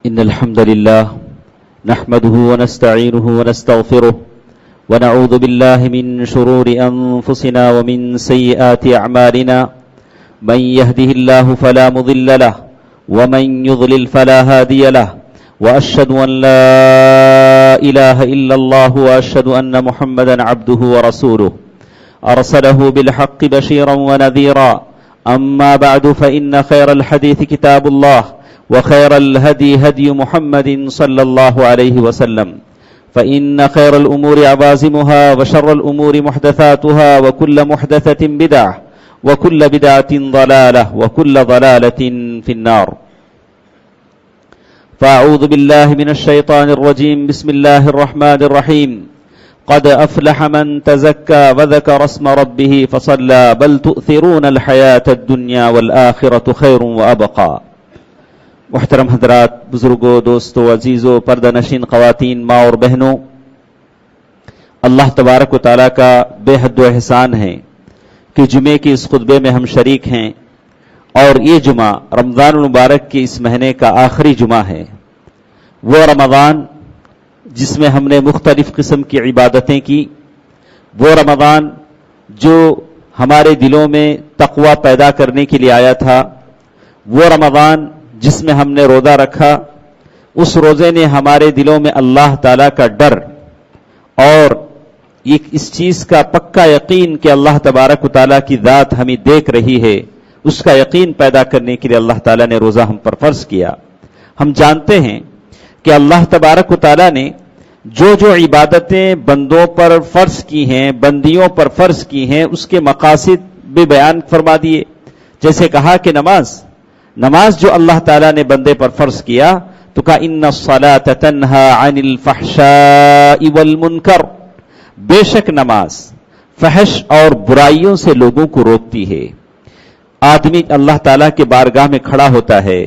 إن الحمد لله نحمده ونستعينه ونستغفره ونعوذ بالله من شرور أنفسنا ومن سيئات أعمالنا من يهده الله فلا مضل له ومن يضلل فلا هادي له وأشهد أن لا إله إلا الله وأشهد أن محمدا عبده ورسوله أرسله بالحق بشيرا ونذيرا أما بعد فإن خير الحديث كتاب الله وخير الهدي هدي محمد صلى الله عليه وسلم فإن خير الأمور عوازمها وشر الأمور محدثاتها وكل محدثة بدعة وكل بدعة ضلالة وكل ضلالة في النار فأعوذ بالله من الشيطان الرجيم بسم الله الرحمن الرحيم قد أفلح من تزكى وذكر اسم ربه فصلى بل تؤثرون الحياة الدنيا والآخرة خير وأبقى محترم حضرات، بزرگوں، دوستوں، عزیزوں، پردہ نشین خواتین، ماں اور بہنوں، اللہ تبارک و تعالیٰ کا بے حد و احسان ہے کہ جمعے کے اس خطبے میں ہم شریک ہیں، اور یہ جمعہ رمضان المبارک کے اس مہینے کا آخری جمعہ ہے۔ وہ رمضان جس میں ہم نے مختلف قسم کی عبادتیں کی، وہ رمضان جو ہمارے دلوں میں تقوی پیدا کرنے کے لیے آیا تھا، وہ رمضان جس میں ہم نے روزہ رکھا، اس روزے نے ہمارے دلوں میں اللہ تعالیٰ کا ڈر اور اس چیز کا پکا یقین کہ اللہ تبارک و تعالیٰ کی ذات ہمیں دیکھ رہی ہے، اس کا یقین پیدا کرنے کے لیے اللہ تعالیٰ نے روزہ ہم پر فرض کیا۔ ہم جانتے ہیں کہ اللہ تبارک و تعالیٰ نے جو جو عبادتیں بندوں پر فرض کی ہیں، بندیوں پر فرض کی ہیں، اس کے مقاصد بھی بیان فرما دیے۔ جیسے کہا کہ نماز جو اللہ تعالیٰ نے بندے پر فرض کیا تو کہا ان الصلاۃ تنہی عن الفحشاء والمنکر، بے شک نماز فحش اور برائیوں سے لوگوں کو روکتی ہے۔ آدمی اللہ تعالیٰ کے بارگاہ میں کھڑا ہوتا ہے،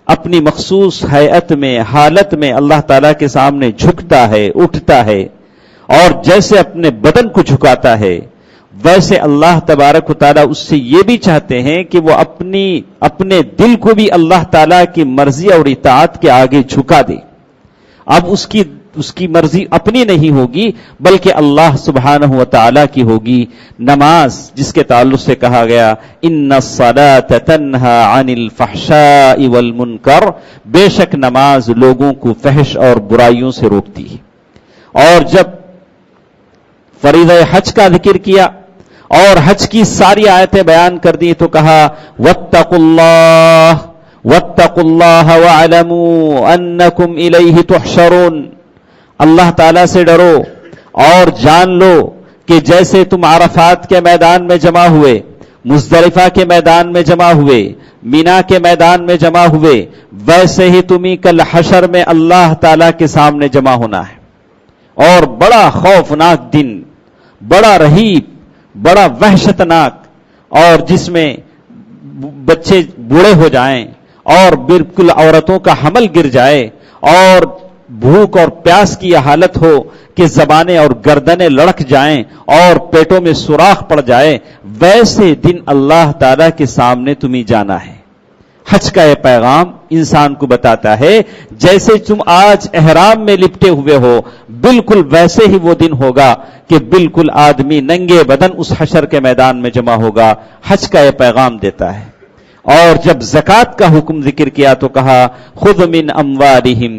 اپنی مخصوص ہیئت میں، حالت میں اللہ تعالیٰ کے سامنے جھکتا ہے، اٹھتا ہے، اور جیسے اپنے بدن کو جھکاتا ہے ویسے اللہ تبارک و تعالیٰ اس سے یہ بھی چاہتے ہیں کہ وہ اپنے دل کو بھی اللہ تعالیٰ کی مرضی اور اطاعت کے آگے جھکا دے۔ اب اس کی مرضی اپنی نہیں ہوگی بلکہ اللہ سبحانہ و تعالیٰ کی ہوگی۔ نماز جس کے تعلق سے کہا گیا ان الصلاۃ تنہی عن الفحشاء والمنکر، بے شک نماز لوگوں کو فحش اور برائیوں سے روکتی ہے۔ اور جب فریضہ حج کا ذکر کیا اور حج کی ساری آیتیں بیان کر دی تو کہا واتقوا اللہ واعلموا انکم الیہ تحشرون، اللہ تعالیٰ سے ڈرو اور جان لو کہ جیسے تم عرفات کے میدان میں جمع ہوئے، مزدلفہ کے میدان میں جمع ہوئے، مینا کے میدان میں جمع ہوئے، ویسے ہی تمہیں کل حشر میں اللہ تعالیٰ کے سامنے جمع ہونا ہے۔ اور بڑا خوفناک دن، بڑا رہیب، بڑا وحشتناک، اور جس میں بچے بوڑھے ہو جائیں اور بالکل عورتوں کا حمل گر جائے اور بھوک اور پیاس کی یہ حالت ہو کہ زبانیں اور گردنیں لڑک جائیں اور پیٹوں میں سوراخ پڑ جائے، ویسے دن اللہ تعالیٰ کے سامنے تمہیں جانا ہے۔ حج کا یہ پیغام انسان کو بتاتا ہے جیسے تم آج احرام میں لپٹے ہوئے ہو، بالکل ویسے ہی وہ دن ہوگا کہ بالکل آدمی ننگے بدن اس حشر کے میدان میں جمع ہوگا۔ حج کا یہ پیغام دیتا ہے۔ اور جب زکوٰۃ کا حکم ذکر کیا تو کہا خذ من اموالہم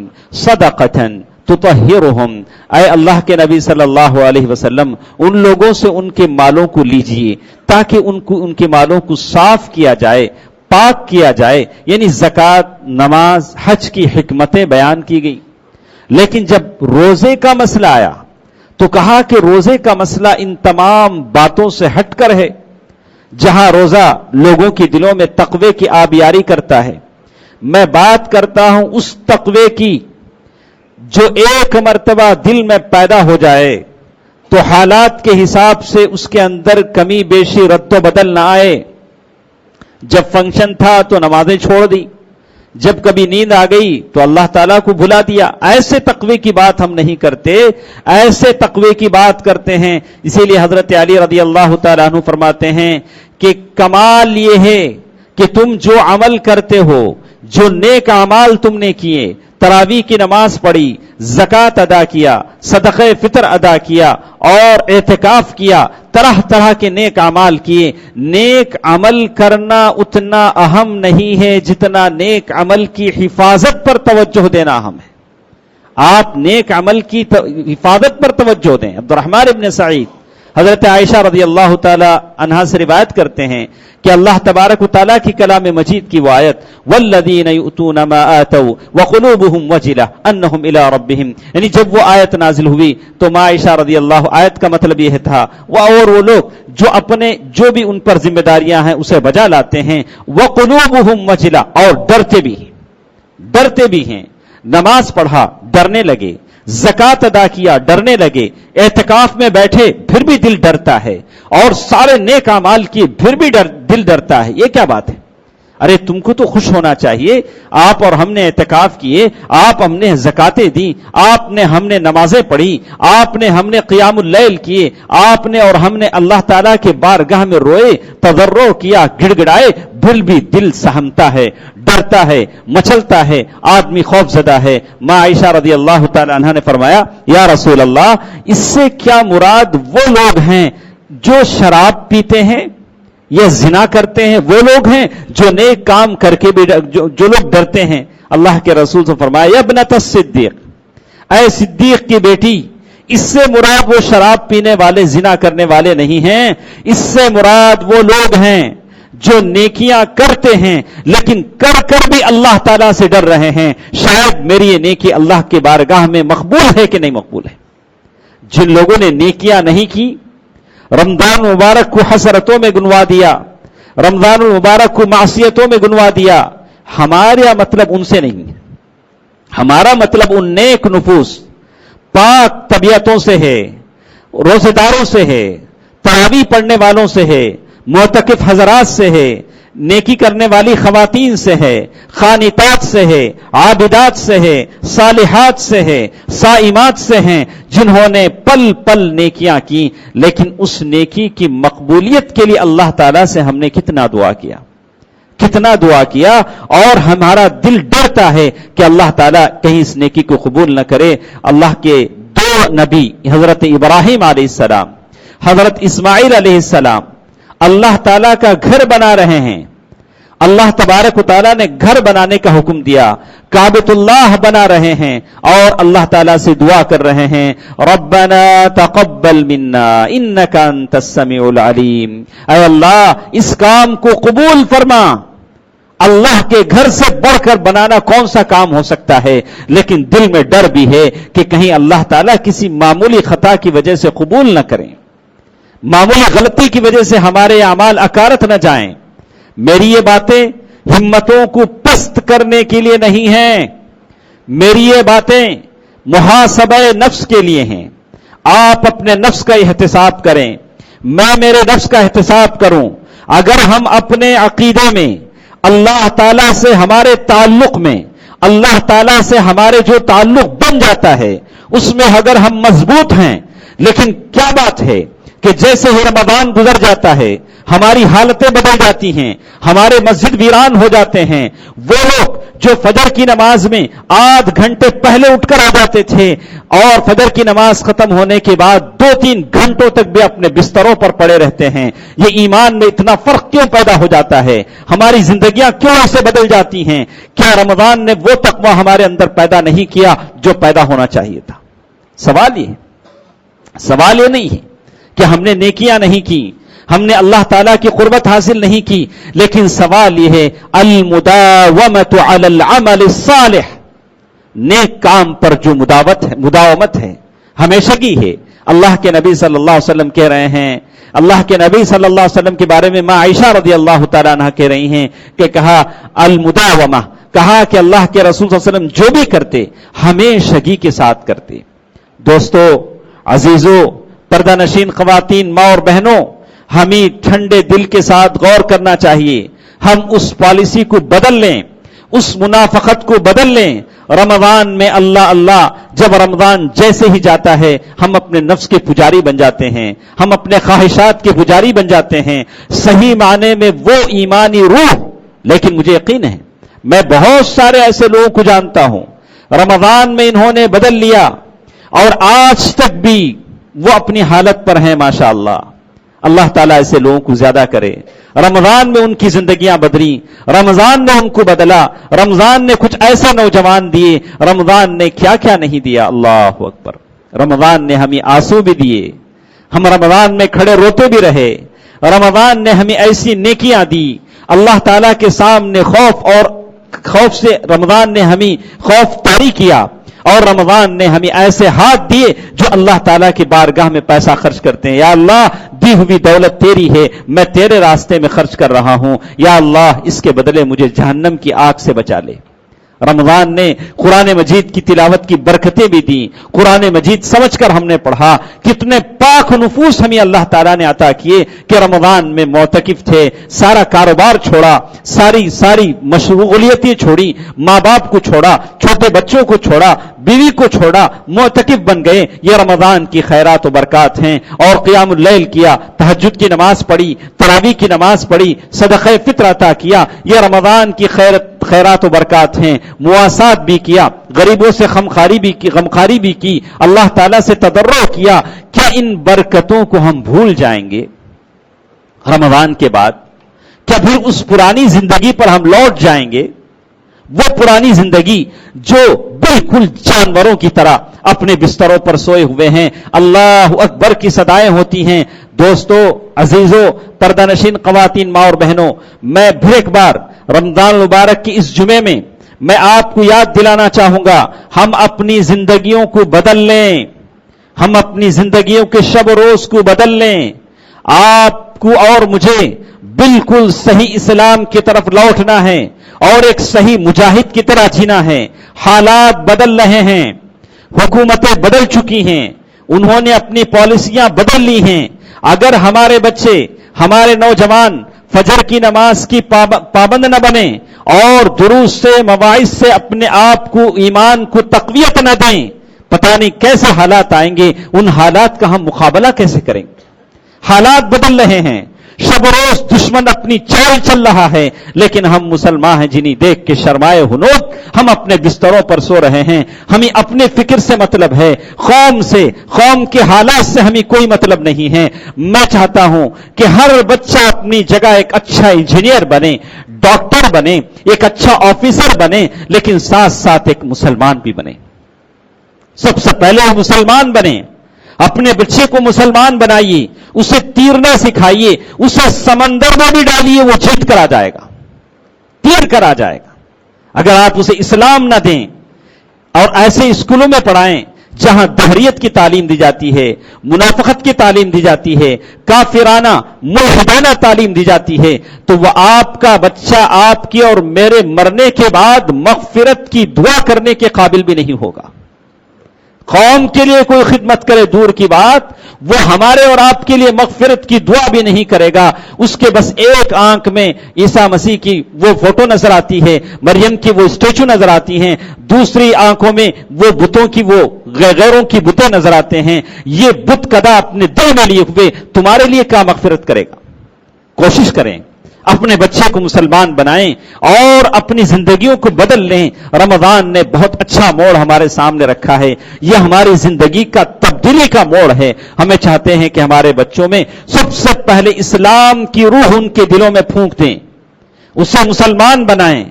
صدقۃ تطہرہم، اے اللہ کے نبی صلی اللہ علیہ وسلم ان لوگوں سے ان کے مالوں کو لیجئے تاکہ ان کے مالوں کو صاف کیا جائے، پاک کیا جائے۔ یعنی زکوٰۃ، نماز، حج کی حکمتیں بیان کی گئی۔ لیکن جب روزے کا مسئلہ آیا تو کہا کہ روزے کا مسئلہ ان تمام باتوں سے ہٹ کر ہے۔ جہاں روزہ لوگوں کے دلوں میں تقوی کی آبیاری کرتا ہے، میں بات کرتا ہوں اس تقوی کی جو ایک مرتبہ دل میں پیدا ہو جائے تو حالات کے حساب سے اس کے اندر کمی بیشی رد و بدل نہ آئے۔ جب فنکشن تھا تو نمازیں چھوڑ دی، جب کبھی نیند آ گئی تو اللہ تعالیٰ کو بھلا دیا۔ ایسے تقوی کی بات ہم نہیں کرتے، ایسے تقوی کی بات کرتے ہیں۔ اسی لیے حضرت علی رضی اللہ تعالیٰ عنہ فرماتے ہیں کہ کمال یہ ہے کہ تم جو عمل کرتے ہو، جو نیک اعمال تم نے کیے، تراویح کی نماز پڑھی، زکات ادا کیا، صدقہ فطر ادا کیا اور اعتکاف کیا، طرح طرح کے نیک اعمال کیے. نیک عمل کرنا اتنا اہم نہیں ہے جتنا نیک عمل کی حفاظت پر توجہ دینا اہم ہے. آپ نیک عمل کی حفاظت پر توجہ دیں. عبد الرحمن ابن سعید حضرت عائشہ رضی اللہ تعالی عنہا سے روایت کرتے ہیں کہ اللہ تبارک و تعالیٰ کی کلام مجید کی وہ آیت والذین یؤتون ما آتوا وقلوبہم وجلہ انہم الی ربہم، یعنی جب وہ آیت نازل ہوئی تو ماں عائشہ رضی اللہ، آیت کا مطلب یہ تھا اور وہ لوگ جو بھی ان پر ذمہ داریاں ہیں اسے بجا لاتے ہیں، وقلوبہم وجلہ، اور ڈرتے بھی ہیں. نماز پڑھا ڈرنے لگے، زکات ادا کیا ڈرنے لگے، اعتکاف میں بیٹھے پھر بھی دل ڈرتا ہے، اور سارے نیک اعمال کیے پھر بھی دل ڈرتا ہے. یہ کیا بات ہے؟ ارے تم کو تو خوش ہونا چاہیے. آپ اور ہم نے اعتکاف کیے، آپ ہم نے زکاتیں دی، ہم نے نمازیں پڑھی، ہم نے قیام اللیل کیے، آپ نے اور ہم نے اللہ تعالیٰ کے بارگاہ میں روئے، تضرع کیا، گڑ گڑائے، پھر بھی دل سہمتا ہے، ڈرتا ہے، مچلتا ہے، آدمی خوف زدہ ہے. ماں عائشہ رضی اللہ تعالی عنہا نے فرمایا یا رسول اللہ، اس سے کیا مراد وہ لوگ ہیں جو شراب پیتے ہیں یا زنا کرتے ہیں؟ وہ لوگ ہیں جو نیک کام کر کے بھی جو لوگ ڈرتے ہیں؟ اللہ کے رسول سے فرمایا یا ابنت الصدیق، اے صدیق کی بیٹی، اس سے مراد وہ شراب پینے والے، زنا کرنے والے نہیں ہیں. اس سے مراد وہ لوگ ہیں جو نیکیاں کرتے ہیں لیکن کر بھی اللہ تعالیٰ سے ڈر رہے ہیں، شاید میری یہ نیکی اللہ کے بارگاہ میں مقبول ہے کہ نہیں مقبول ہے. جن لوگوں نے نیکیاں نہیں کی، رمضان المبارک کو حسرتوں میں گنوا دیا، رمضان المبارک کو معصیتوں میں گنوا دیا، ہمارا مطلب ان سے نہیں ہے. ہمارا مطلب ان نیک نفوس، پاک طبیعتوں سے ہے، روزے داروں سے ہے، تراویح پڑھنے والوں سے ہے، معتکف حضرات سے ہے، نیکی کرنے والی خواتین سے ہے، خانتات سے ہے، عابدات سے ہے، صالحات سے ہے، صائمات سے ہیں، جنہوں نے پل پل نیکیاں کی. لیکن اس نیکی کی مقبولیت کے لیے اللہ تعالیٰ سے ہم نے کتنا دعا کیا اور ہمارا دل ڈرتا ہے کہ اللہ تعالیٰ کہیں اس نیکی کو قبول نہ کرے. اللہ کے دو نبی حضرت ابراہیم علیہ السلام، حضرت اسماعیل علیہ السلام اللہ تعالیٰ کا گھر بنا رہے ہیں. اللہ تبارک و تعالیٰ نے گھر بنانے کا حکم دیا، کعبۃ اللہ بنا رہے ہیں اور اللہ تعالیٰ سے دعا کر رہے ہیں ربنا تقبل منا انک انت السمیع العلیم. اے اللہ اس کام کو قبول فرما. اللہ کے گھر سے بڑھ کر بنانا کون سا کام ہو سکتا ہے؟ لیکن دل میں ڈر بھی ہے کہ کہیں اللہ تعالیٰ کسی معمولی خطا کی وجہ سے قبول نہ کریں، معمولی غلطی کی وجہ سے ہمارے اعمال اکارت نہ جائیں. میری یہ باتیں ہمتوں کو پست کرنے کے لیے نہیں ہیں، میری یہ باتیں محاسبہ نفس کے لیے ہیں. آپ اپنے نفس کا احتساب کریں، میں میرے نفس کا احتساب کروں. اگر ہم اپنے عقیدے میں، اللہ تعالیٰ سے ہمارے تعلق میں، اللہ تعالیٰ سے ہمارے جو تعلق بن جاتا ہے اس میں اگر ہم مضبوط ہیں، لیکن کیا بات ہے کہ جیسے ہی رمضان گزر جاتا ہے ہماری حالتیں بدل جاتی ہیں، ہمارے مسجد ویران ہو جاتے ہیں. وہ لوگ جو فجر کی نماز میں آدھ گھنٹے پہلے اٹھ کر آ جاتے تھے اور فجر کی نماز ختم ہونے کے بعد 2-3 گھنٹوں تک بھی اپنے بستروں پر پڑے رہتے ہیں، یہ ایمان میں اتنا فرق کیوں پیدا ہو جاتا ہے؟ ہماری زندگیاں کیوں ایسے بدل جاتی ہیں؟ کیا رمضان نے وہ تقویٰ ہمارے اندر پیدا نہیں کیا جو پیدا ہونا چاہیے تھا؟ سوال یہ نہیں ہے کہ ہم نے نیکیاں نہیں کی، ہم نے اللہ تعالیٰ کی قربت حاصل نہیں کی، لیکن سوال یہ ہے المداومۃ علی العمل الصالح، نیک کام پر جو مداومت ہے، ہمیشگی ہے. اللہ کے نبی صلی اللہ علیہ وسلم کہہ رہے ہیں، اللہ کے نبی صلی اللہ علیہ وسلم کے بارے میں ماں عائشہ رضی اللہ تعالیٰ عنہ کہہ رہی ہیں کہ کہا المداومہ، کہا کہ اللہ کے رسول صلی اللہ علیہ وسلم جو بھی کرتے ہمیشگی کے ساتھ کرتے. دوستو، عزیزو، پردہ نشین خواتین، ماں اور بہنوں، ہمیں ٹھنڈے دل کے ساتھ غور کرنا چاہیے. ہم اس پالیسی کو بدل لیں، اس منافقت کو بدل لیں. رمضان میں اللہ، جب رمضان جیسے ہی جاتا ہے ہم اپنے نفس کے پجاری بن جاتے ہیں، ہم اپنے خواہشات کے پجاری بن جاتے ہیں. صحیح معنی میں وہ ایمانی روح، لیکن مجھے یقین ہے میں بہت سارے ایسے لوگوں کو جانتا ہوں رمضان میں انہوں نے بدل لیا اور آج تک بھی وہ اپنی حالت پر ہیں ماشاءاللہ. اللہ تعالیٰ ایسے لوگوں کو زیادہ کرے. رمضان میں ان کی زندگیاں بدلی, رمضان نے ان کو بدلا, رمضان نے کچھ ایسے نوجوان دیے, رمضان نے کیا کیا نہیں دیا. اللہ اکبر. رمضان نے ہمیں آنسو بھی دیے, ہم رمضان میں کھڑے روتے بھی رہے. رمضان نے ہمیں ایسی نیکیاں دی, اللہ تعالیٰ کے سامنے خوف سے رمضان نے ہمیں خوف طاری کیا, اور رمضان نے ہمیں ایسے ہاتھ دیے جو اللہ تعالیٰ کی بارگاہ میں پیسہ خرچ کرتے ہیں. یا اللہ دی ہوئی دولت تیری ہے, میں تیرے راستے میں خرچ کر رہا ہوں, یا اللہ اس کے بدلے مجھے جہنم کی آگ سے بچا لے. رمضان نے قرآن مجید کی تلاوت کی برکتیں بھی دی. قرآن مجید سمجھ کر ہم نے پڑھا. کتنے پاک نفوس ہمیں اللہ تعالیٰ نے عطا کیے کہ رمضان میں معتکف تھے, سارا کاروبار چھوڑا, ساری مشغولیتیں چھوڑی, ماں باپ کو چھوڑا, چھوٹے بچوں کو چھوڑا, بیوی کو چھوڑا, معتکف بن گئے. یہ رمضان کی خیرات و برکات ہیں. اور قیام اللیل کیا, تہجد کی نماز پڑھی, تراویح کی نماز پڑھی, صدقہ فطر عطا کیا. یہ رمضان کی خیرات و برکات ہیں. مواسات بھی کیا, غریبوں سے غمخاری بھی کی, اللہ تعالیٰ سے تضرع کیا. کیا ان برکتوں کو ہم بھول جائیں گے رمضان کے بعد؟ کیا پھر اس پرانی زندگی پر ہم لوٹ جائیں گے؟ وہ پرانی زندگی جو بالکل جانوروں کی طرح اپنے بستروں پر سوئے ہوئے ہیں, اللہ اکبر کی صدائیں ہوتی ہیں. دوستو, عزیزو, پردہ نشین خواتین, ماں اور بہنوں, میں پھر ایک بار رمضان مبارک کی اس جمعے میں میں آپ کو یاد دلانا چاہوں گا, ہم اپنی زندگیوں کو بدل لیں, ہم اپنی زندگیوں کے شب و روز کو بدل لیں. آپ کو اور مجھے بالکل صحیح اسلام کی طرف لوٹنا ہے اور ایک صحیح مجاہد کی طرح جینا ہے. حالات بدل رہے ہیں, حکومتیں بدل چکی ہیں, انہوں نے اپنی پالیسیاں بدل لی ہیں. اگر ہمارے بچے, ہمارے نوجوان فجر کی نماز کی پابند نہ بنے اور دروس سے, مواعظ سے اپنے آپ کو, ایمان کو تقویت نہ دیں, پتہ نہیں کیسے حالات آئیں گے. ان حالات کا ہم مقابلہ کیسے کریں گے؟ حالات بدل رہے ہیں, شب روز دشمن اپنی چال چل رہا ہے, لیکن ہم مسلمان ہیں جنہیں دیکھ کے شرمائے ہنود ہم اپنے بستروں پر سو رہے ہیں. ہمیں اپنے فکر سے مطلب ہے, قوم کے حالات سے ہمیں کوئی مطلب نہیں ہے. میں چاہتا ہوں کہ ہر بچہ اپنی جگہ ایک اچھا انجینئر بنے, ڈاکٹر بنے, ایک اچھا آفیسر بنے, لیکن ساتھ ساتھ ایک مسلمان بھی بنے. سب سے پہلے مسلمان بنے. اپنے بچے کو مسلمان بنائیے, اسے تیرنا سکھائیے, اسے سمندر میں بھی ڈالیے, وہ جیت کر آ جائے گا, تیر کر آ جائے گا. اگر آپ اسے اسلام نہ دیں اور ایسے اسکولوں میں پڑھائیں جہاں دہریت کی تعلیم دی جاتی ہے, منافقت کی تعلیم دی جاتی ہے, کافرانہ ملحدانہ تعلیم دی جاتی ہے, تو وہ آپ کا بچہ آپ کی اور میرے مرنے کے بعد مغفرت کی دعا کرنے کے قابل بھی نہیں ہوگا. قوم کے لیے کوئی خدمت کرے دور کی بات, وہ ہمارے اور آپ کے لیے مغفرت کی دعا بھی نہیں کرے گا. اس کے بس ایک آنکھ میں عیسیٰ مسیح کی وہ فوٹو نظر آتی ہے, مریم کی وہ اسٹیچو نظر آتی ہیں, دوسری آنکھوں میں وہ بتوں کی, وہ غیروں کی بتیں نظر آتے ہیں. یہ بت کدا اپنے دل میں لیے ہوئے تمہارے لیے کیا مغفرت کرے گا؟ کوشش کریں, اپنے بچے کو مسلمان بنائیں اور اپنی زندگیوں کو بدل لیں. رمضان نے بہت اچھا موڑ ہمارے سامنے رکھا ہے. یہ ہماری زندگی کا تبدیلی کا موڑ ہے. ہمیں چاہتے ہیں کہ ہمارے بچوں میں سب سے پہلے اسلام کی روح ان کے دلوں میں پھونک دیں, اسے مسلمان بنائیں,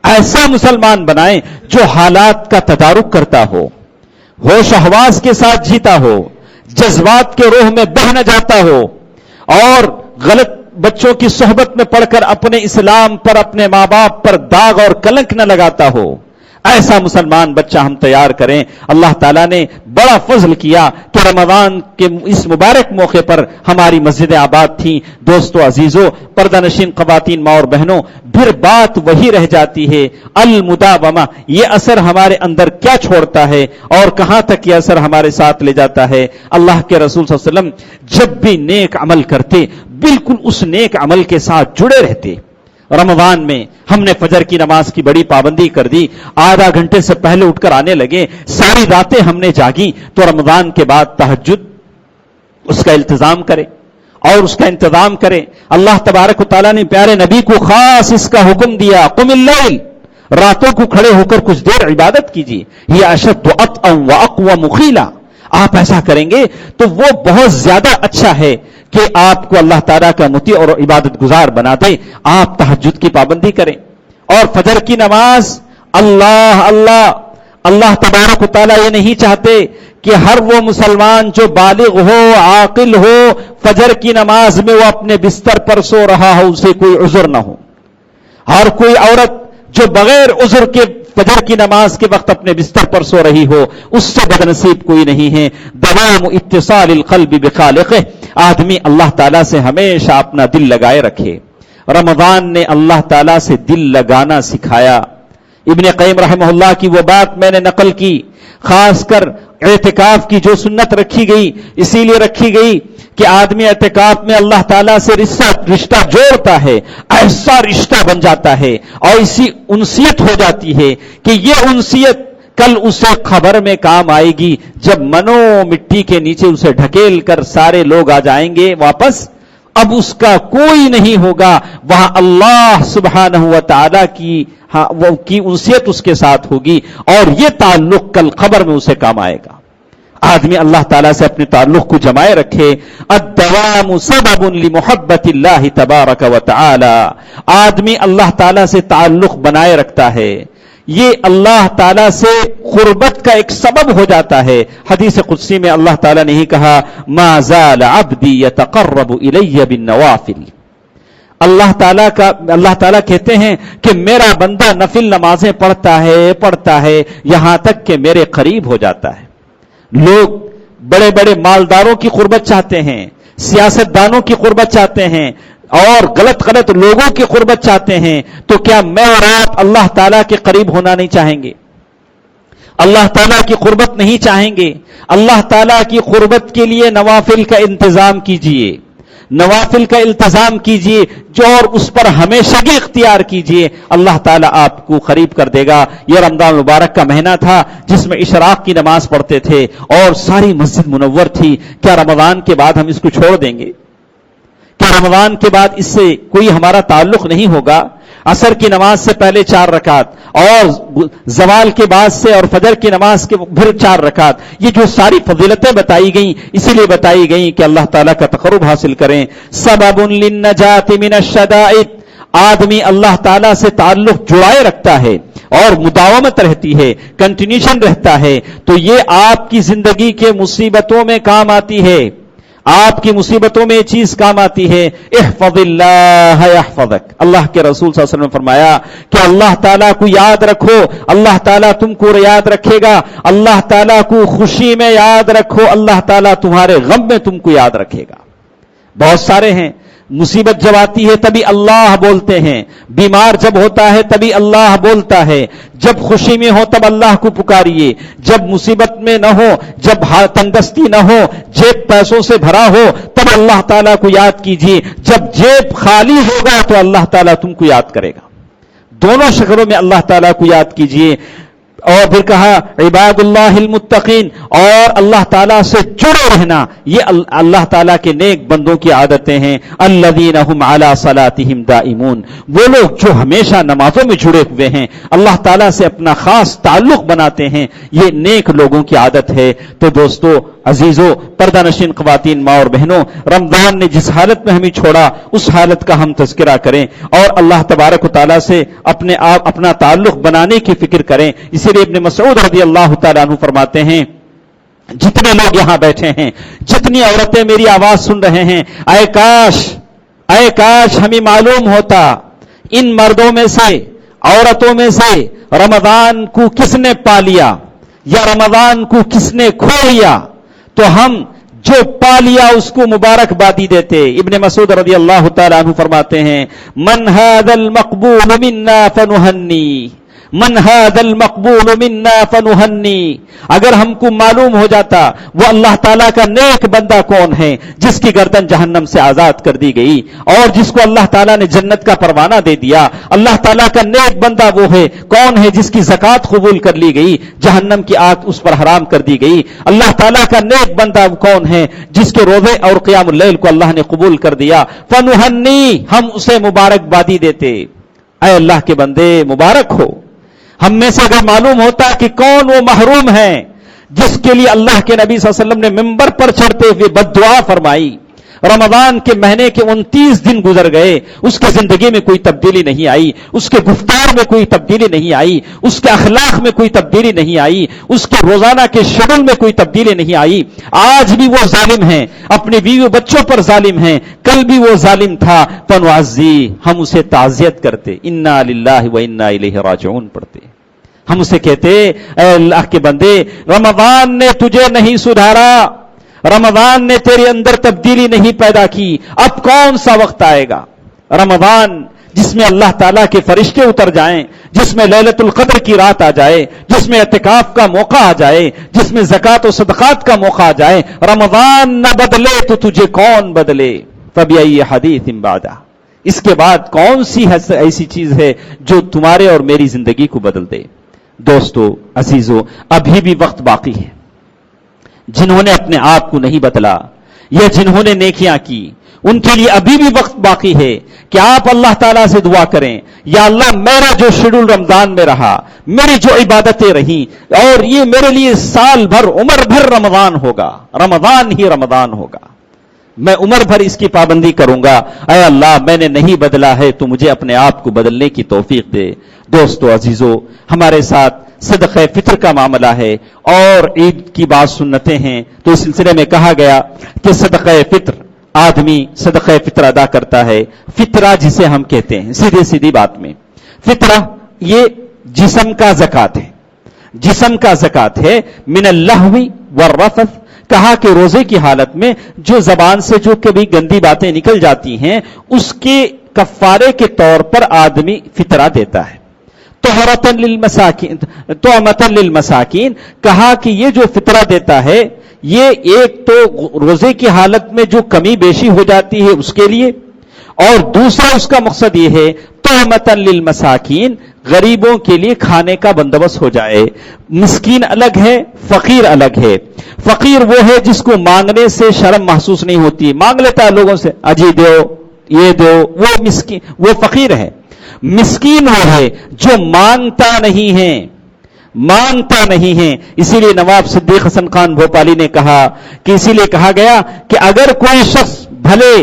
ایسا مسلمان بنائیں جو حالات کا تدارک کرتا ہو, ہوش و حواس کے ساتھ جیتا ہو, جذبات کے روح میں بہہ نہ جاتا ہو, اور غلط بچوں کی صحبت میں پڑھ کر اپنے اسلام پر, اپنے ماں باپ پر داغ اور کلنک نہ لگاتا ہو. ایسا مسلمان بچہ ہم تیار کریں. اللہ تعالیٰ نے بڑا فضل کیا کہ رمضان کے اس مبارک موقع پر ہماری مسجدیں آباد تھیں. دوستو عزیزو, پردہ نشین خواتین, ماں اور بہنوں, پھر بات وہی رہ جاتی ہے, المداومہ. یہ اثر ہمارے اندر کیا چھوڑتا ہے اور کہاں تک یہ اثر ہمارے ساتھ لے جاتا ہے؟ اللہ کے رسول صلی اللہ علیہ وسلم جب بھی نیک عمل کرتے بالکل اس نیک عمل کے ساتھ جڑے رہتے. رمضان میں ہم نے فجر کی نماز کی بڑی پابندی کر دی, آدھا گھنٹے سے پہلے اٹھ کر آنے لگے, ساری راتیں ہم نے جاگی. تو رمضان کے بعد تہجد اس کا التزام کرے اور اس کا انتظام کرے. اللہ تبارک و تعالیٰ نے پیارے نبی کو خاص اس کا حکم دیا, قم اللیل, راتوں کو کھڑے ہو کر کچھ دیر عبادت کیجیے. یہ اشد اطأ واقوم قیلا. آپ ایسا کریں گے تو وہ بہت زیادہ اچھا ہے کہ آپ کو اللہ تعالیٰ کا مطیع اور عبادت گزار بنا دے. آپ تہجد کی پابندی کریں اور فجر کی نماز. اللہ اللہ اللہ تبارک و تعالیٰ یہ نہیں چاہتے کہ ہر وہ مسلمان جو بالغ ہو عاقل ہو فجر کی نماز میں وہ اپنے بستر پر سو رہا ہو اسے کوئی عذر نہ ہو. اور کوئی عورت جو بغیر عذر کے فجر کی نماز کے وقت اپنے بستر پر سو رہی ہو اس سے بدنصیب کوئی نہیں ہے. دوام اتصال القلب بخالقہ. آدمی اللہ تعالیٰ سے ہمیشہ اپنا دل لگائے رکھے. رمضان نے اللہ تعالیٰ سے دل لگانا سکھایا. ابن قیم رحمہ اللہ کی وہ بات میں نے نقل کی. خاص کر اعتکاف کی جو سنت رکھی گئی اسی لیے رکھی گئی کہ آدمی اعتکاف میں اللہ تعالیٰ سے رشتہ جوڑتا ہے, ایسا رشتہ بن جاتا ہے اور اسی انسیت ہو جاتی ہے کہ یہ انسیت کل اسے خبر میں کام آئے گی جب منو مٹی کے نیچے اسے ڈھکیل کر سارے لوگ آ جائیں گے واپس. اب اس کا کوئی نہیں ہوگا, وہاں اللہ سبحانہ و تعالی کی انسیت اس کے ساتھ ہوگی اور یہ تعلق کل خبر میں اسے کام آئے گا. آدمی اللہ تعالیٰ سے اپنے تعلق کو جمائے رکھے. الدوام سبب لمحبت اللہ تبارک و تعالی. آدمی اللہ تعالیٰ سے تعلق بنائے رکھتا ہے, یہ اللہ تعالیٰ سے قربت کا ایک سبب ہو جاتا ہے. حدیث قدسی میں اللہ تعالیٰ نے ہی کہا ما زال عبدی یتقرب الی بالنوافل. اللہ تعالیٰ کہتے ہیں کہ میرا بندہ نفل نمازیں پڑھتا ہے یہاں تک کہ میرے قریب ہو جاتا ہے. لوگ بڑے بڑے مالداروں کی قربت چاہتے ہیں, سیاست دانوں کی قربت چاہتے ہیں اور غلط لوگوں کی قربت چاہتے ہیں, تو کیا میں اور آپ اللہ تعالیٰ کے قریب ہونا نہیں چاہیں گے؟ اللہ تعالیٰ کی قربت نہیں چاہیں گے؟ اللہ تعالیٰ کی قربت کے لیے نوافل کا انتظام کیجئے, نوافل کا التزام کیجئے جو اور اس پر ہمیشگی اختیار کیجئے. اللہ تعالیٰ آپ کو قریب کر دے گا. یہ رمضان مبارک کا مہینہ تھا جس میں اشراق کی نماز پڑھتے تھے اور ساری مسجد منور تھی. کیا رمضان کے بعد ہم اس کو چھوڑ دیں گے؟ کیا رمضان کے بعد اس سے کوئی ہمارا تعلق نہیں ہوگا؟ عصر کی نماز سے پہلے 4 رکعت اور زوال کے بعد سے اور فجر کی نماز کے پھر 4 رکعت, یہ جو ساری فضیلتیں بتائی گئیں اسی لیے بتائی گئیں کہ اللہ تعالیٰ کا تقرب حاصل کریں. سبب للنجات من الشدائد. آدمی اللہ تعالیٰ سے تعلق جڑائے رکھتا ہے اور مداومت رہتی ہے, کنٹینیوشن رہتا ہے, تو یہ آپ کی زندگی کے مصیبتوں میں کام آتی ہے. آپ کی مصیبتوں میں یہ چیز کام آتی ہے. احفظ اللہ یحفظک. اللہ کے رسول صلی اللہ علیہ وسلم نے فرمایا کہ اللہ تعالیٰ کو یاد رکھو, اللہ تعالیٰ تم کو یاد رکھے گا. اللہ تعالیٰ کو خوشی میں یاد رکھو, اللہ تعالیٰ تمہارے غم میں تم کو یاد رکھے گا. بہت سارے ہیں مصیبت جب آتی ہے تبھی اللہ بولتے ہیں, بیمار جب ہوتا ہے تبھی اللہ بولتا ہے, جب خوشی میں ہو تب اللہ کو پکاریے, جب مصیبت میں نہ ہو, جب تنگدستی نہ ہو, جیب پیسوں سے بھرا ہو تب اللہ تعالیٰ کو یاد کیجیے, جب جیب خالی ہوگا تو اللہ تعالیٰ تم کو یاد کرے گا. دونوں شکلوں میں اللہ تعالیٰ کو یاد کیجیے. اور پھر کہا عباد اللہ المتقین, اور اللہ تعالیٰ سے جڑے رہنا یہ اللہ تعالیٰ کے نیک بندوں کی عادتیں ہیں. الذین هم علی صلاتہم دائمون. وہ لوگ جو ہمیشہ نمازوں میں جڑے ہوئے ہیں, اللہ تعالیٰ سے اپنا خاص تعلق بناتے ہیں, یہ نیک لوگوں کی عادت ہے. تو دوستو عزیزو, پردہ نشین خواتین, ماں اور بہنوں, رمضان نے جس حالت میں ہمیں چھوڑا اس حالت کا ہم تذکرہ کریں اور اللہ تبارک و تعالیٰ سے اپنا تعلق بنانے کی فکر کریں. اسی لیے ابن مسعود رضی اللہ تعالیٰ عنہ فرماتے ہیں, جتنے لوگ یہاں بیٹھے ہیں, جتنی عورتیں میری آواز سن رہے ہیں, اے کاش ہمیں معلوم ہوتا ان مردوں میں سے, عورتوں میں سے رمضان کو کس نے پا لیا یا رمضان کو کس نے کھو لیا, تو ہم جو پا لیا اس کو مبارکبادی دیتے. ابن مسعود رضی اللہ تعالیٰ عنہ فرماتے ہیں من هذا المقبول منا فنهنی, من هذا المقبول منا فنهنی. اگر ہم کو معلوم ہو جاتا وہ اللہ تعالیٰ کا نیک بندہ کون ہے جس کی گردن جہنم سے آزاد کر دی گئی اور جس کو اللہ تعالیٰ نے جنت کا پروانہ دے دیا. اللہ تعالیٰ کا نیک بندہ وہ ہے کون ہے جس کی زکوٰۃ قبول کر لی گئی, جہنم کی آگ اس پر حرام کر دی گئی. اللہ تعالیٰ کا نیک بندہ کون ہے جس کے روزے اور قیام اللیل کو اللہ نے قبول کر دیا. فنہنی, ہم اسے مبارکبادی دیتے. اے اللہ کے بندے مبارک ہو, ہم میں سے اگر معلوم ہوتا کہ کون وہ محروم ہے جس کے لیے اللہ کے نبی صلی اللہ علیہ وسلم نے منبر پر چڑھتے ہوئے بد دعا فرمائی، رمضان کے مہینے کے 29 دن گزر گئے، اس کی زندگی میں کوئی تبدیلی نہیں آئی، اس کے گفتار میں کوئی تبدیلی نہیں آئی، اس کے اخلاق میں کوئی تبدیلی نہیں آئی، اس کے روزانہ کے شیڈول میں کوئی تبدیلی نہیں آئی، آج بھی وہ ظالم ہیں، اپنے بیوی بچوں پر ظالم ہیں، کل بھی وہ ظالم تھا، فنعزی، ہم اسے تعزیت کرتے، انا للہ و انا الیہ راجعون پڑھتے، ہم اسے کہتے اے اللہ کے بندے، رمضان نے تجھے نہیں سدھارا، رمضان نے تیرے اندر تبدیلی نہیں پیدا کی، اب کون سا وقت آئے گا؟ رمضان جس میں اللہ تعالیٰ کے فرشتے اتر جائیں، جس میں لیلۃ القدر کی رات آ جائے، جس میں اعتکاف کا موقع آ جائے، جس میں زکوٰۃ و صدقات کا موقع آ جائے، رمضان نہ بدلے تو تجھے کون بدلے؟ فبأي حدیث بعدہ، اس کے بعد کون سی ایسی چیز ہے جو تمہارے اور میری زندگی کو بدل دے؟ دوستو عزیزو، ابھی بھی وقت باقی ہے۔ جنہوں نے اپنے آپ کو نہیں بدلا یا جنہوں نے نیکیاں کی، ان کے لیے ابھی بھی وقت باقی ہے کہ آپ اللہ تعالیٰ سے دعا کریں، یا اللہ میرا جو شیڈول رمضان میں رہا، میری جو عبادتیں رہیں، اور یہ میرے لیے سال بھر عمر بھر رمضان ہوگا، رمضان ہی رمضان ہوگا، میں عمر بھر اس کی پابندی کروں گا، اے اللہ میں نے نہیں بدلا ہے تو مجھے اپنے آپ کو بدلنے کی توفیق دے۔ دوستو عزیزو، ہمارے ساتھ صدقہ فطر کا معاملہ ہے اور عید کی بعض سنتیں ہیں، تو اس سلسلے میں کہا گیا کہ صدقہ فطر، آدمی صدقہ فطر ادا کرتا ہے، فطرہ جسے ہم کہتے ہیں، سیدھی بات میں فطرہ یہ جسم کا زکوٰۃ ہے، جسم کا زکوٰۃ ہے، من اللہو والرفث، کہا کہ روزے کی حالت میں جو زبان سے جو کبھی گندی باتیں نکل جاتی ہیں اس کے کفارے کے طور پر آدمی فطرہ دیتا ہے۔ طعمۃ للمساکین، کہا کہ یہ جو فطرہ دیتا ہے یہ ایک تو روزے کی حالت میں جو کمی بیشی ہو جاتی ہے اس کے لیے، اور دوسرا اس کا مقصد یہ ہے طعمۃ للمساکین، غریبوں کے لیے کھانے کا بندوبست ہو جائے۔ مسکین الگ ہے، فقیر الگ ہے۔ فقیر وہ ہے جس کو مانگنے سے شرم محسوس نہیں ہوتی، مانگ لیتا ہے لوگوں سے، اجی دو یہ دو، وہ مسکین، وہ فقیر ہے۔ مسکین وہ ہے جو مانگتا نہیں ہے، مانگتا نہیں ہے۔ اسی لیے نواب صدیق حسن خان بھوپالی نے کہا کہ اسی لیے کہا گیا کہ اگر کوئی شخص بھلے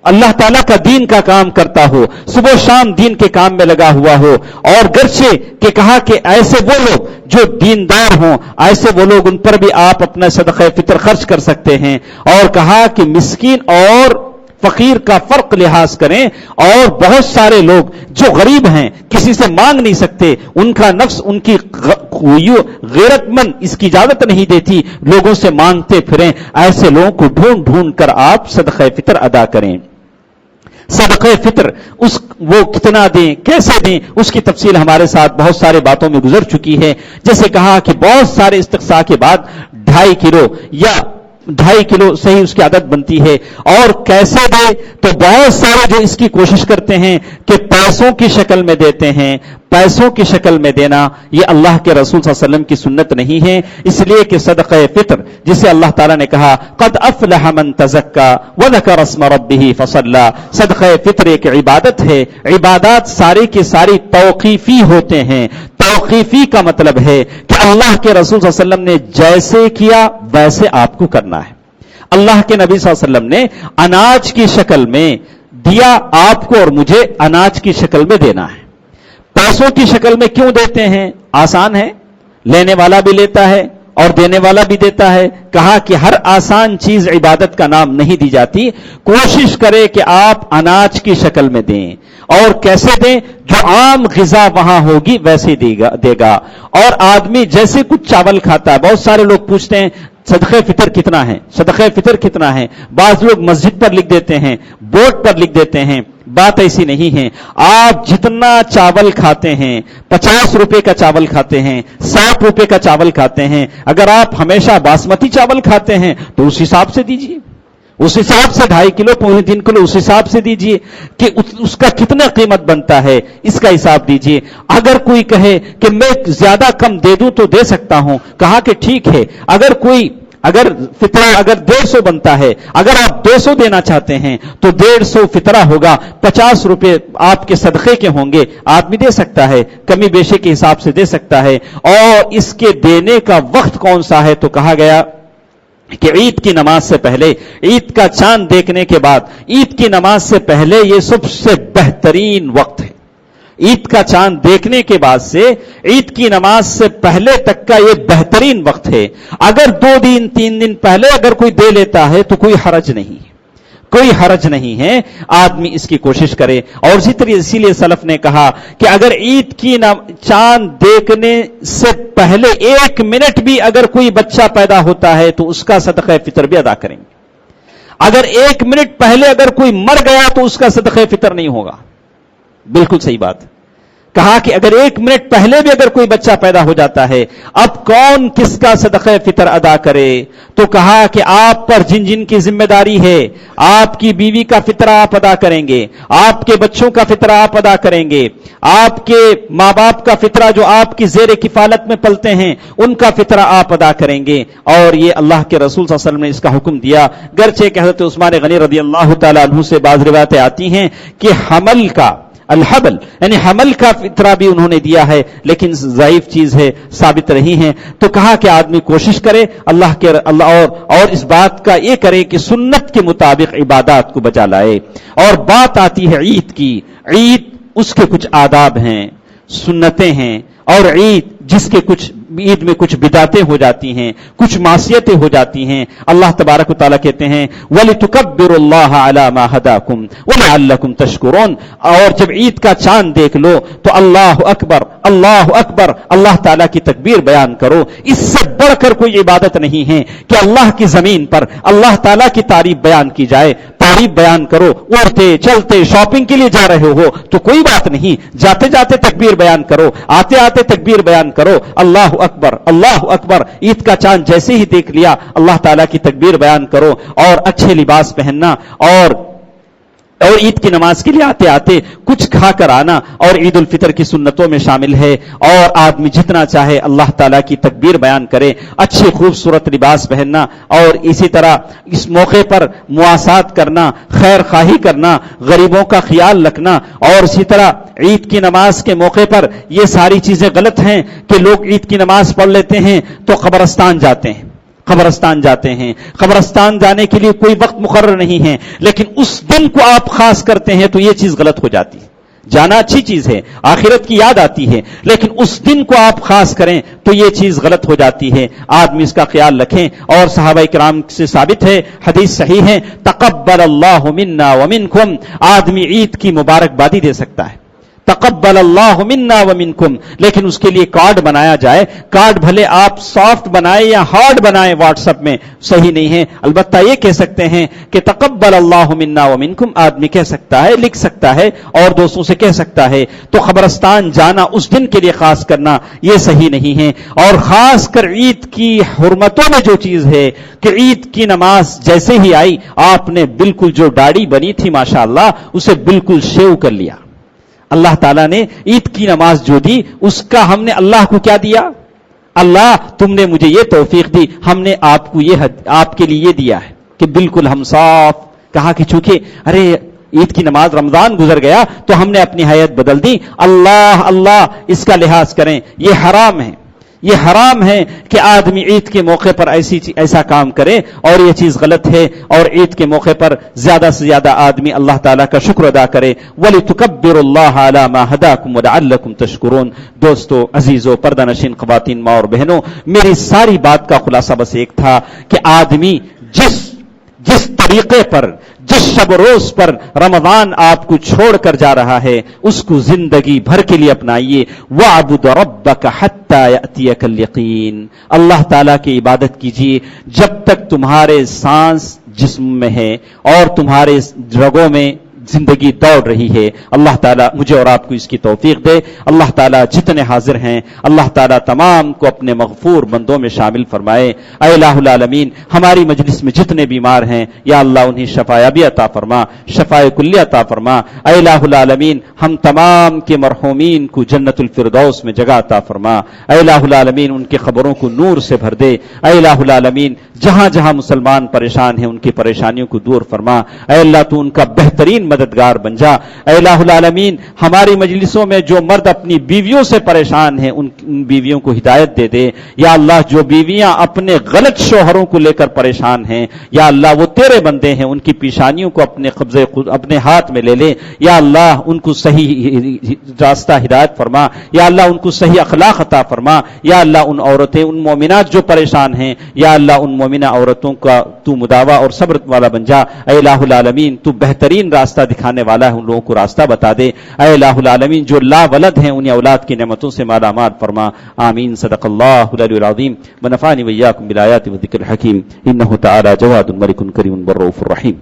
اللہ تعالیٰ کا دین کا کام کرتا ہو، صبح شام دین کے کام میں لگا ہوا ہو، اور گرچہ کہ کہا کہ ایسے وہ لوگ جو دیندار ہوں، ایسے وہ لوگ ان پر بھی آپ اپنا صدقہ فطر خرچ کر سکتے ہیں، اور کہا کہ مسکین اور فقیر کا فرق لحاظ کریں، اور بہت سارے لوگ جو غریب ہیں، کسی سے مانگ نہیں سکتے، ان کا نفس ان کی غیرت مند اس کی اجازت نہیں دیتی لوگوں سے مانگتے پھریں، ایسے لوگوں کو ڈھونڈ ڈھونڈ کر آپ صدقہ فطر ادا کریں۔ صدقہ فطر وہ کتنا دیں، کیسے دیں، اس کی تفصیل ہمارے ساتھ بہت سارے باتوں میں گزر چکی ہے۔ جیسے کہا کہ بہت سارے استقصاء کے بعد 2.5 کلو یا 2.5 کلو صحیح اس کی عادت بنتی ہے، اور کیسے دے تو بہت سارے جو اس کی کوشش کرتے ہیں کہ پیسوں کی شکل میں دیتے ہیں، پیسوں کی شکل میں دینا یہ اللہ کے رسول صلی اللہ علیہ وسلم کی سنت نہیں ہے، اس لیے کہ صدقہ فطر جسے اللہ تعالیٰ نے کہا قد افلح من تزکا وذکر اسم ربہ فصلی، صدقہ فطر ایک عبادت ہے۔ عبادات ساری کی ساری توقیفی ہوتے ہیں۔ توقیفی کا مطلب ہے کہ اللہ کے رسول صلی اللہ علیہ وسلم نے جیسے کیا ویسے آپ کو کرنا ہے۔ اللہ کے نبی صلی اللہ علیہ وسلم نے اناج کی شکل میں دیا، آپ کو اور مجھے اناج کی شکل میں دینا ہے۔ پیسوں کی شکل میں کیوں دیتے ہیں؟ آسان ہے، لینے والا بھی لیتا ہے اور دینے والا بھی دیتا ہے۔ کہا کہ ہر آسان چیز عبادت کا نام نہیں دی جاتی، کوشش کرے کہ آپ اناج کی شکل میں دیں، اور کیسے دیں؟ جو عام غذا وہاں ہوگی ویسے دے گا۔ اور آدمی جیسے کچھ چاول کھاتا ہے، بہت سارے لوگ پوچھتے ہیں صدقہ فطر کتنا ہے، صدقہ فطر کتنا ہے، بعض لوگ مسجد پر لکھ دیتے ہیں، بورڈ پر لکھ دیتے ہیں، بات ایسی نہیں ہے۔ آپ جتنا چاول کھاتے ہیں، 50 روپے کا چاول کھاتے ہیں، 60 روپے کا چاول کھاتے ہیں، اگر آپ ہمیشہ باسمتی چاول کھاتے ہیں تو اس حساب سے دیجیے، اس حساب سے 2.5 کلو 3 کلو اس حساب سے دیجیے کہ اس کا کتنا قیمت بنتا ہے، اس کا حساب دیجیے۔ اگر کوئی کہے کہ میں زیادہ کم دے دوں تو دے سکتا ہوں، کہا کہ ٹھیک ہے۔ اگر کوئی اگر فطرہ اگر 150 بنتا ہے، اگر آپ 200 دینا چاہتے ہیں تو 150 فطرہ ہوگا، 50 روپے آپ کے صدقے کے ہوں گے، آدمی دے سکتا ہے، کمی بیشے کے حساب سے دے سکتا ہے۔ اور اس کے دینے کا وقت کون سا ہے؟ تو کہا گیا کہ عید کی نماز سے پہلے، عید کا چاند دیکھنے کے بعد، عید کی نماز سے پہلے یہ سب سے بہترین وقت ہے۔ عید کا چاند دیکھنے کے بعد سے عید کی نماز سے پہلے تک کا یہ بہترین وقت ہے۔ اگر 2 دن 3 دن پہلے اگر کوئی دے لیتا ہے تو کوئی حرج نہیں، کوئی حرج نہیں ہے، آدمی اس کی کوشش کرے۔ اور اسی لیے سلف نے کہا کہ اگر عید کی چاند دیکھنے سے پہلے 1 منٹ بھی اگر کوئی بچہ پیدا ہوتا ہے تو اس کا صدقہ فطر بھی ادا کریں گے۔ اگر 1 منٹ پہلے اگر کوئی مر گیا تو اس کا صدقہ فطر نہیں ہوگا۔ بالکل صحیح بات کہا کہ اگر 1 منٹ پہلے بھی اگر کوئی بچہ پیدا ہو جاتا ہے، اب کون کس کا صدقہ فطر ادا کرے؟ تو کہا کہ آپ پر جن جن کی ذمہ داری ہے، آپ کی بیوی کا فطرہ آپ ادا کریں گے، آپ کے بچوں کا فطرہ آپ ادا کریں گے، آپ کے ماں باپ کا فطرہ جو آپ کی زیر کفالت میں پلتے ہیں ان کا فطرہ آپ ادا کریں گے۔ اور یہ اللہ کے رسول صلی اللہ علیہ وسلم نے اس کا حکم دیا، گرچہ کہ حضرت عثمان غنی رضی اللہ تعالیٰ عنہ سے بعض روایتیں آتی ہیں کہ حمل کا الحبل یعنی حمل کا فطرہ بھی انہوں نے دیا ہے، لیکن ضعیف چیز ہے، ثابت رہی ہیں۔ تو کہا کہ آدمی کوشش کرے اللہ اور اس بات کا یہ کرے کہ سنت کے مطابق عبادات کو بجا لائے۔ اور بات آتی ہے عید کی، عید اس کے کچھ آداب ہیں، سنتیں ہیں، اور عید عید میں کچھ بدعتیں ہو جاتی ہیں، کچھ معصیتیں ہو جاتی ہیں۔ اللہ تبارک و تعالیٰ کہتے ہیں وَلِتُكَبِّرُوا اللَّهَ عَلَى مَا هَدَاكُمْ وَلَعَلَّكُمْ تَشْكُرُونَ، اور جب عید کا چاند دیکھ لو تو اللہ اکبر اللہ اکبر اللہ تعالیٰ کی تکبیر بیان کرو۔ اس سے بڑھ کر کوئی عبادت نہیں ہے کہ اللہ کی زمین پر اللہ تعالیٰ کی تعریف بیان کی جائے۔ تعریف بیان کرو، اڑتے چلتے شاپنگ کے لیے جا رہے ہو تو کوئی بات نہیں، جاتے جاتے تکبیر بیان کرو، آتے آتے تکبیر بیان کرو، اللہ اکبر اللہ اکبر۔ عید کا چاند جیسے ہی دیکھ لیا اللہ تعالیٰ کی تکبیر بیان کرو، اور اچھے لباس پہننا، اور عید کی نماز کے لیے آتے آتے کچھ کھا کر آنا، اور عید الفطر کی سنتوں میں شامل ہے۔ اور آدمی جتنا چاہے اللہ تعالیٰ کی تکبیر بیان کرے، اچھے خوبصورت لباس پہننا، اور اسی طرح اس موقع پر مواسات کرنا، خیر خواہی کرنا، غریبوں کا خیال رکھنا۔ اور اسی طرح عید کی نماز کے موقع پر یہ ساری چیزیں غلط ہیں کہ لوگ عید کی نماز پڑھ لیتے ہیں تو قبرستان جاتے ہیں، قبرستان جانے کے لیے کوئی وقت مقرر نہیں ہے، لیکن اس دن کو آپ خاص کرتے ہیں تو یہ چیز غلط ہو جاتی ہے۔ جانا اچھی چیز ہے، آخرت کی یاد آتی ہے، لیکن اس دن کو آپ خاص کریں تو یہ چیز غلط ہو جاتی ہے۔ آدمی اس کا خیال رکھیں۔ اور صحابہ کرام سے ثابت ہے، حدیث صحیح ہے، تقبل اللہ منا ومنکم، آدمی عید کی مبارکبادی دے سکتا ہے، تقبل اللہ منا ومنکم، لیکن اس کے لیے کارڈ بنایا جائے۔ کارڈ بھلے آپ سافٹ بنائے یا ہارڈ بنائے واٹس ایپ میں، صحیح نہیں ہے۔ البتہ یہ کہہ سکتے ہیں کہ تقبل اللہ منا ومنکم آدمی کہہ سکتا ہے، لکھ سکتا ہے، اور دوستوں سے کہہ سکتا ہے۔ تو قبرستان جانا اس دن کے لیے خاص کرنا یہ صحیح نہیں ہے۔ اور خاص کر عید کی حرمتوں میں جو چیز ہے کہ عید کی نماز جیسے ہی آئی آپ نے بالکل جو داڑھی بنی تھی ماشاءاللہ اسے بالکل شیو کر لیا۔ اللہ تعالیٰ نے عید کی نماز جو دی اس کا ہم نے اللہ کو کیا دیا؟ اللہ تم نے مجھے یہ توفیق دی، ہم نے آپ کے لیے یہ دیا ہے کہ بالکل ہم صاف۔ کہا کہ چونکہ ارے عید کی نماز رمضان گزر گیا تو ہم نے اپنی حیت بدل دی، اللہ اس کا لحاظ کریں۔ یہ حرام ہے، یہ حرام ہے کہ آدمی عید کے موقع پر ایسا کام کرے، اور یہ چیز غلط ہے۔ اور عید کے موقع پر زیادہ سے زیادہ آدمی اللہ تعالیٰ کا شکر ادا کرے۔ وَلِتُكَبِّرُوا اللَّهَ عَلَى مَا هَدَاكُمْ وَلَعَلَّكُمْ تَشْكُرُونَ۔ دوستو، عزیزو، پردہ نشین خواتین، ماں اور بہنوں، میری ساری بات کا خلاصہ بس ایک تھا کہ آدمی جس طریقے پر، جس شب روز پر رمضان آپ کو چھوڑ کر جا رہا ہے اس کو زندگی بھر کے لیے اپنائیے۔ وَاعْبُدْ رَبَّكَ حَتَّى يَأْتِيَكَ الْيَقِينُ، اللہ تعالیٰ کی عبادت کیجیے جب تک تمہارے سانس جسم میں ہے اور تمہارے رگوں میں زندگی دوڑ رہی ہے۔ اللہ تعالیٰ مجھے اور آپ کو اس کی توفیق دے۔ اللہ تعالیٰ جتنے حاضر ہیں اللہ تعالیٰ تمام کو اپنے مغفور بندوں میں شامل فرمائے۔ اے الہ العالمین، ہماری مجلس میں جتنے بیمار ہیں یا اللہ انہیں شفایابی عطا فرما، شفاء کلی عطا فرما۔ اے الہ العالمین، ہم تمام کے مرحومین کو جنت الفردوس میں جگہ عطا فرما۔ اے الہ العالمین، ان کے قبروں کو نور سے بھر دے۔ اے الہ العالمین، جہاں جہاں مسلمان پریشان ہیں ان کی پریشانیوں کو دور فرما، اے اللہ تو ان کا بہترین مددگار بن جا۔ اے الہ العالمین ہماری مجلسوں میں جو مرد اپنی بیویوں سے پریشان ہیں ان بیویوں کو ہدایت دے دے۔ یا اللہ جو بیویاں اپنے غلط شوہروں کو لے کر پریشان ہیں، یا اللہ وہ تیرے بندے ہیں، ان کی پیشانیوں کو اپنے ہاتھ میں لے لے۔ یا اللہ ان کو صحیح راستہ ہدایت فرما، یا اللہ ان کو صحیح اخلاق عطا فرما۔ یا اللہ ان عورتیں، ان مومنات جو پریشان ہیں، یا اللہ ان مومنہ عورتوں کا تو مداوا اور صبر والا بن جا۔ اے الہ العالمین تو بہترین راستہ دکھانے والا ہے، ان لوگوں کو راستہ بتا دے۔ اے الہ العالمین جو لا ولد ہیں انہیں اولاد کی نعمتوں سے مالا مال فرما۔ آمین۔ صدق اللہ العلی العظیم ونفعنی وإياكم بالآیات والذکر الحکیم انہ تعالی جواد ملک کریم بالرؤوف الرحیم۔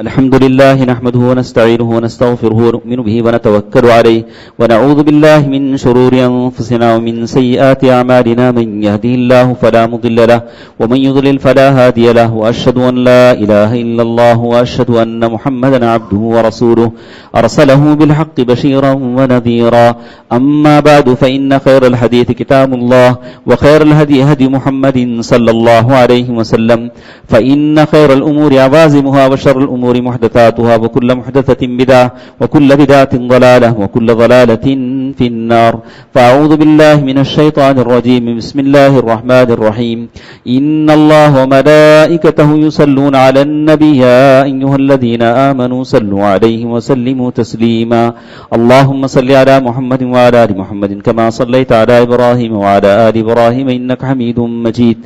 الحمد لله نحمده ونستعينه ونستغفره ونؤمن به ونتوكل عليه ونعوذ بالله من شرور أنفسنا ومن سيئات أعمالنا من يهده الله فلا مضل له ومن يضلل فلا هادي له وأشهد أن لا إله إلا الله وأشهد أن محمدا عبده ورسوله أرسله بالحق بشيرا ونذيرا أما بعد فإن خير الحديث كتاب الله وخير الهدي هدي محمد صلى الله عليه وسلم فإن خير الأمور عوازمها وشر الأمور محدثاتها وكل محدثة بدعة وكل بدعة ضلالة وكل ضلالة في النار فأعوذ بالله من الشيطان الرجيم بسم الله الرحمن الرحيم إن الله وملائكته يصلون على النبي يا أيها الذين آمنوا صلوا عليه وسلموا تسليما اللهم صل على محمد وعلى آل محمد كما صليت على إبراهيم وعلى آل إبراهيم إنك حميد مجيد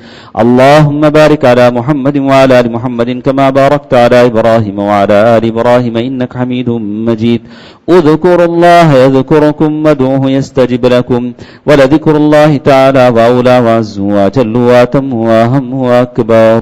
اللهم بارك على محمد وعلى آل محمد كما باركت على إبراهيم وعلى آل إبراهيم إنك حميد مجيد اذكروا الله يذكركم وادعوه يستجب لكم ولذكر الله تعالى وأولى وعز وجل وأتم وأهم وأكبر